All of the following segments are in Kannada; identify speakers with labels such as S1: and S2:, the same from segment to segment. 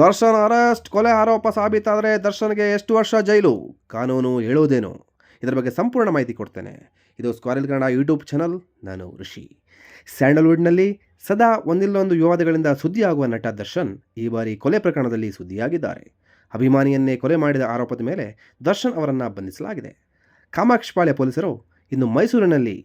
S1: ದರ್ಶನ್ ಅರೆಸ್ಟ್, ಕೊಲೆ ಆರೋಪ ಸಾಬೀತಾದರೆ ದರ್ಶನ್ಗೆ ಎಷ್ಟು ವರ್ಷ ಜೈಲು, ಕಾನೂನು ಹೇಳುವುದೇನು? ಇದರ ಬಗ್ಗೆ ಸಂಪೂರ್ಣ ಮಾಹಿತಿ ಕೊಡ್ತೇನೆ. ಇದು ಸ್ಕ್ವಾರಲ್ ಕನ್ನಡ ಯೂಟ್ಯೂಬ್ ಚಾನಲ್. ನಾನು ಋಷಿ. ಸ್ಯಾಂಡಲ್ವುಡ್ನಲ್ಲಿ ಸದಾ ಒಂದಿಲ್ಲೊಂದು ವಿವಾದಗಳಿಂದ ಸುದ್ದಿಯಾಗುವ ನಟ ದರ್ಶನ್ ಈ ಬಾರಿ ಕೊಲೆ ಪ್ರಕರಣದಲ್ಲಿ ಸುದ್ದಿಯಾಗಿದ್ದಾರೆ. ಅಭಿಮಾನಿಯನ್ನೇ ಕೊಲೆ ಮಾಡಿದ ಆರೋಪದ ಮೇಲೆ ದರ್ಶನ್ ಅವರನ್ನು ಬಂಧಿಸಲಾಗಿದೆ. ಕಾಮಾಕ್ಷಪಾಳ್ಯ ಪೊಲೀಸರು ಇನ್ನು ಮೈಸೂರಿನಲ್ಲಿ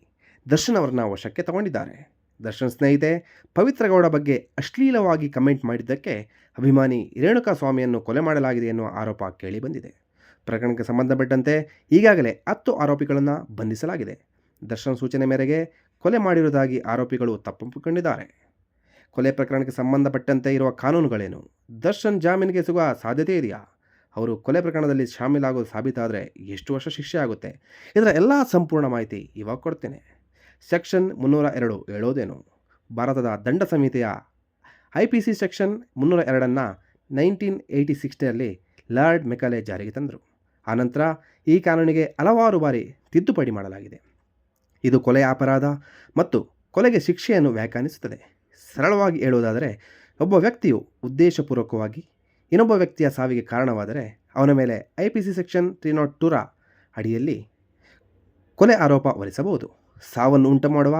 S1: ದರ್ಶನ್ ಅವರನ್ನು ವಶಕ್ಕೆ ತಗೊಂಡಿದ್ದಾರೆ. ದರ್ಶನ್ ಸ್ನೇಹಿತೆ ಪವಿತ್ರ ಗೌಡ ಬಗ್ಗೆ ಅಶ್ಲೀಲವಾಗಿ ಕಮೆಂಟ್ ಮಾಡಿದ್ದಕ್ಕೆ ಅಭಿಮಾನಿ ರೇಣುಕಾ ಸ್ವಾಮಿಯನ್ನು ಕೊಲೆ ಮಾಡಲಾಗಿದೆ ಎನ್ನುವ ಆರೋಪ ಕೇಳಿಬಂದಿದೆ. ಪ್ರಕರಣಕ್ಕೆ ಸಂಬಂಧಪಟ್ಟಂತೆ ಈಗಾಗಲೇ 10 ಆರೋಪಿಗಳನ್ನು ಬಂಧಿಸಲಾಗಿದೆ. ದರ್ಶನ್ ಸೂಚನೆ ಮೇರೆಗೆ ಕೊಲೆ ಮಾಡಿರುವುದಾಗಿ ಆರೋಪಿಗಳು ತಪ್ಪೊಪ್ಪಿಕೊಂಡಿದ್ದಾರೆ. ಕೊಲೆ ಪ್ರಕರಣಕ್ಕೆ ಸಂಬಂಧಪಟ್ಟಂತೆ ಇರುವ ಕಾನೂನುಗಳೇನು? ದರ್ಶನ್ ಜಾಮೀನಿಗೆ ಸಿಗುವ ಸಾಧ್ಯತೆ ಇದೆಯಾ? ಅವರು ಕೊಲೆ ಪ್ರಕರಣದಲ್ಲಿ ಶಾಮೀಲಾಗೋದು ಸಾಬೀತಾದರೆ ಎಷ್ಟು ವರ್ಷ ಶಿಕ್ಷೆ ಆಗುತ್ತೆ? ಇದರ ಎಲ್ಲ ಸಂಪೂರ್ಣ ಮಾಹಿತಿ ಇವಾಗ ಕೊಡ್ತೇನೆ. ಸೆಕ್ಷನ್ 302 ಹೇಳೋದೇನು? ಭಾರತದ ದಂಡ ಸಂಹಿತೆಯ IPC ಸೆಕ್ಷನ್ 302 1986ರಲ್ಲಿ ಲಾರ್ಡ್ ಮೆಕಾಲೆ ಜಾರಿಗೆ ತಂದರು. ಆನಂತರ ಈ ಕಾನೂನಿಗೆ ಹಲವಾರು ಬಾರಿ ತಿದ್ದುಪಡಿ ಮಾಡಲಾಗಿದೆ. ಇದು ಕೊಲೆಯ ಅಪರಾಧ ಮತ್ತು ಕೊಲೆಗೆ ಶಿಕ್ಷೆಯನ್ನು ವ್ಯಾಖ್ಯಾನಿಸುತ್ತದೆ. ಸರಳವಾಗಿ ಹೇಳುವುದಾದರೆ, ಒಬ್ಬ ವ್ಯಕ್ತಿಯು ಉದ್ದೇಶಪೂರ್ವಕವಾಗಿ ಇನ್ನೊಬ್ಬ ವ್ಯಕ್ತಿಯ ಸಾವಿಗೆ ಕಾರಣವಾದರೆ ಅವನ ಮೇಲೆ IPC ಸೆಕ್ಷನ್ 302ರ ಅಡಿಯಲ್ಲಿ ಕೊಲೆ ಆರೋಪ ಹೊರಿಸಬಹುದು. ಸಾವನ್ನು ಉಂಟು ಮಾಡುವ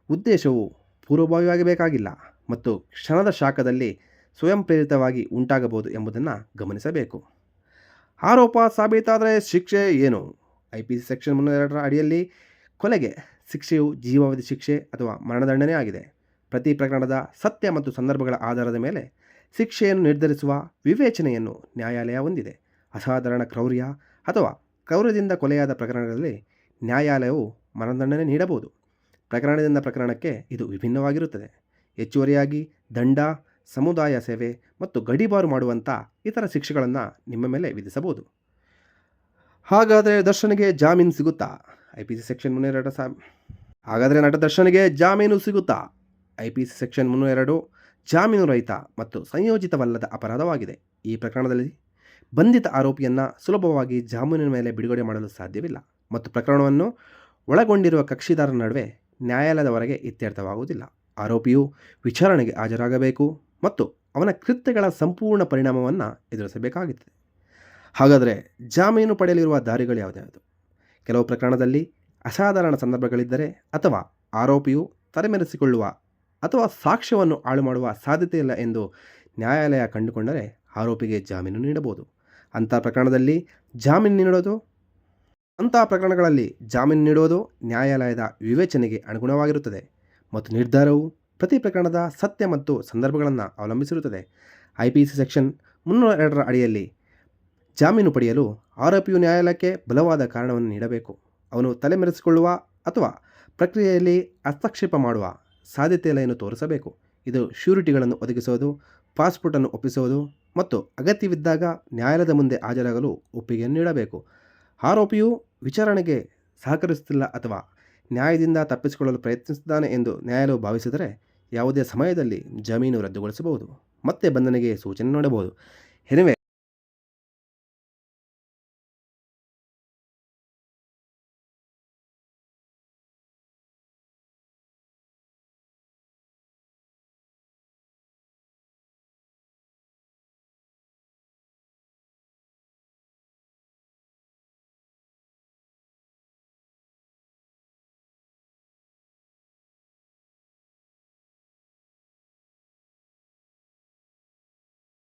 S1: ಉದ್ದೇಶವು ಪೂರ್ವಭಾವಿಯಾಗಿ ಬೇಕಾಗಿಲ್ಲ ಮತ್ತು ಕ್ಷಣದ ಶಾಖದಲ್ಲಿ ಸ್ವಯಂ ಪ್ರೇರಿತವಾಗಿ ಉಂಟಾಗಬಹುದು ಎಂಬುದನ್ನು ಗಮನಿಸಬೇಕು. ಆರೋಪ ಸಾಬೀತಾದರೆ ಶಿಕ್ಷೆ ಏನು? IPC ಸೆಕ್ಷನ್ 302ರ ಅಡಿಯಲ್ಲಿ ಕೊಲೆಗೆ ಶಿಕ್ಷೆಯು ಜೀವಾವಧಿ ಶಿಕ್ಷೆ ಅಥವಾ ಮರಣದಂಡನೆ ಆಗಿದೆ. ಪ್ರತಿ ಪ್ರಕರಣದ ಸತ್ಯ ಮತ್ತು ಸಂದರ್ಭಗಳ ಆಧಾರದ ಮೇಲೆ ಶಿಕ್ಷೆಯನ್ನು ನಿರ್ಧರಿಸುವ ವಿವೇಚನೆಯನ್ನು ನ್ಯಾಯಾಲಯ ಹೊಂದಿದೆ. ಅಸಾಧಾರಣ ಕ್ರೌರ್ಯ ಅಥವಾ ಕ್ರೌರ್ಯದಿಂದ ಕೊಲೆಯಾದ ಪ್ರಕರಣಗಳಲ್ಲಿ ನ್ಯಾಯಾಲಯವು ಮರಣದಂಡನೆ ನೀಡಬಹುದು. ಪ್ರಕರಣದಿಂದ ಪ್ರಕರಣಕ್ಕೆ ಇದು ವಿಭಿನ್ನವಾಗಿರುತ್ತದೆ. ಹೆಚ್ಚುವರಿಯಾಗಿ ದಂಡ, ಸಮುದಾಯ ಸೇವೆ ಮತ್ತು ಗಡೀಪಾರು ಮಾಡುವಂಥ ಇತರ ಶಿಕ್ಷೆಗಳನ್ನು ನಿಮ್ಮ ಮೇಲೆ ವಿಧಿಸಬಹುದು. ಹಾಗಾದರೆ ದರ್ಶನ್ಗೆ ಜಾಮೀನು ಸಿಗುತ್ತಾ? IPC ಸೆಕ್ಷನ್ 302 ಹಾಗಾದರೆ ನಟ ದರ್ಶನ್ಗೆ ಜಾಮೀನು ಸಿಗುತ್ತಾ? IPC ಸೆಕ್ಷನ್ 302 ಜಾಮೀನು ರಹಿತ ಮತ್ತು ಸಂಯೋಜಿತವಲ್ಲದ ಅಪರಾಧವಾಗಿದೆ. ಈ ಪ್ರಕರಣದಲ್ಲಿ ಬಂಧಿತ ಆರೋಪಿಯನ್ನು ಸುಲಭವಾಗಿ ಜಾಮೀನಿನ ಮೇಲೆ ಬಿಡುಗಡೆ ಮಾಡಲು ಸಾಧ್ಯವಿಲ್ಲ ಮತ್ತು ಪ್ರಕರಣವನ್ನು ಒಳಗೊಂಡಿರುವ ಕಕ್ಷಿದಾರರ ನಡುವೆ ನ್ಯಾಯಾಲಯದವರೆಗೆ ಇತ್ಯರ್ಥವಾಗುವುದಿಲ್ಲ. ಆರೋಪಿಯು ವಿಚಾರಣೆಗೆ ಹಾಜರಾಗಬೇಕು ಮತ್ತು ಅವನ ಕೃತ್ಯಗಳ ಸಂಪೂರ್ಣ ಪರಿಣಾಮವನ್ನು ಎದುರಿಸಬೇಕಾಗುತ್ತದೆ. ಹಾಗಾದರೆ ಜಾಮೀನು ಪಡೆಯಲಿರುವ ದಾರಿಗಳು ಯಾವುದ್ಯಾವುದು? ಕೆಲವು ಪ್ರಕರಣದಲ್ಲಿ ಅಸಾಧಾರಣ ಸಂದರ್ಭಗಳಿದ್ದರೆ ಅಥವಾ ಆರೋಪಿಯು ತಲೆಮೆರೆಸಿಕೊಳ್ಳುವ ಅಥವಾ ಸಾಕ್ಷ್ಯವನ್ನು ಹಾಳು ಮಾಡುವ ಸಾಧ್ಯತೆ ಇಲ್ಲ ಎಂದು ನ್ಯಾಯಾಲಯ ಕಂಡುಕೊಂಡರೆ ಆರೋಪಿಗೆ ಜಾಮೀನು ನೀಡಬಹುದು. ಅಂತಹ ಪ್ರಕರಣಗಳಲ್ಲಿ ಜಾಮೀನು ನೀಡುವುದು ನ್ಯಾಯಾಲಯದ ವಿವೇಚನೆಗೆ ಅನುಗುಣವಾಗಿರುತ್ತದೆ ಮತ್ತು ನಿರ್ಧಾರವು ಪ್ರತಿ ಪ್ರಕರಣದ ಸತ್ಯ ಮತ್ತು ಸಂದರ್ಭಗಳನ್ನು ಅವಲಂಬಿಸಿರುತ್ತದೆ. IPC ಸೆಕ್ಷನ್ 302ರ ಅಡಿಯಲ್ಲಿ ಜಾಮೀನು ಪಡೆಯಲು ಆರೋಪಿಯು ನ್ಯಾಯಾಲಯಕ್ಕೆ ಬಲವಾದ ಕಾರಣವನ್ನು ನೀಡಬೇಕು. ಅವನು ತಲೆಮೆರೆಸಿಕೊಳ್ಳುವ ಅಥವಾ ಪ್ರಕ್ರಿಯೆಯಲ್ಲಿ ಹಸ್ತಕ್ಷೇಪ ಮಾಡುವ ಸಾಧ್ಯತೆ ಇಲ್ಲ ಎಂದು ತೋರಿಸಬೇಕು. ಇದು ಶ್ಯೂರಿಟಿಗಳನ್ನು ಒದಗಿಸುವುದು, ಪಾಸ್ಪೋರ್ಟನ್ನು ಒಪ್ಪಿಸುವುದು ಮತ್ತು ಅಗತ್ಯವಿದ್ದಾಗ ನ್ಯಾಯಾಲಯದ ಮುಂದೆ ಹಾಜರಾಗಲು ಒಪ್ಪಿಗೆಯನ್ನು ನೀಡಬೇಕು. ಆರೋಪಿಯು ವಿಚಾರಣೆಗೆ ಸಹಕರಿಸುತ್ತಿಲ್ಲ ಅಥವಾ ನ್ಯಾಯದಿಂದ ತಪ್ಪಿಸಿಕೊಳ್ಳಲು ಪ್ರಯತ್ನಿಸುತ್ತಾನೆ ಎಂದು ನ್ಯಾಯಾಲಯವು ಭಾವಿಸಿದರೆ ಯಾವುದೇ ಸಮಯದಲ್ಲಿ ಜಾಮೀನು ರದ್ದುಗೊಳಿಸಬಹುದು, ಮತ್ತೆ ಬಂಧನಕ್ಕೆ ಸೂಚನೆ ನೀಡಬಹುದು. ಎನಿವೆ,